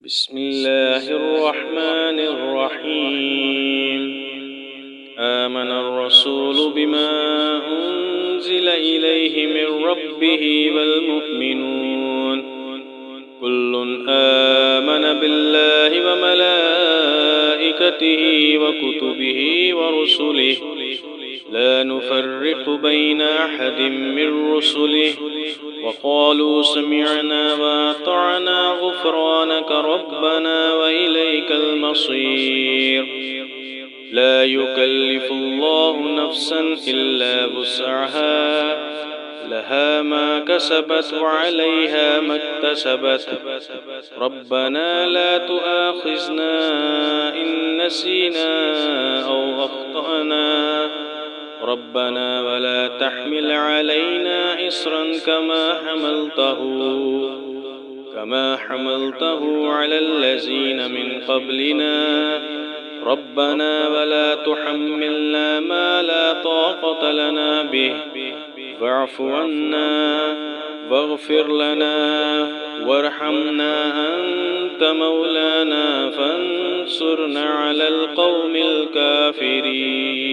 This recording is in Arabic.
بسم الله الرحمن الرحيم. آمن الرسول بما أنزل إليه من ربه والمؤمنون كل آمن بالله وملائكته وكتبه ورسله لا نفرق بين أحد من رسله وقالوا سمعنا وأطعنا غفرانك ربنا وإليك المصير. لا يكلف الله نفسا إلا وسعها لها ما كسبت وعليها ما اكتسبت ربنا لا تؤاخذنا إن نسينا أو أخطأنا ربنا ولا تحمل علينا إصرا كما حملته على الذين من قبلنا ربنا ولا تحملنا ما لا طاقة لنا به واعف عنا واغفر لنا وارحمنا أنت مولانا فانصرنا على القوم الكافرين.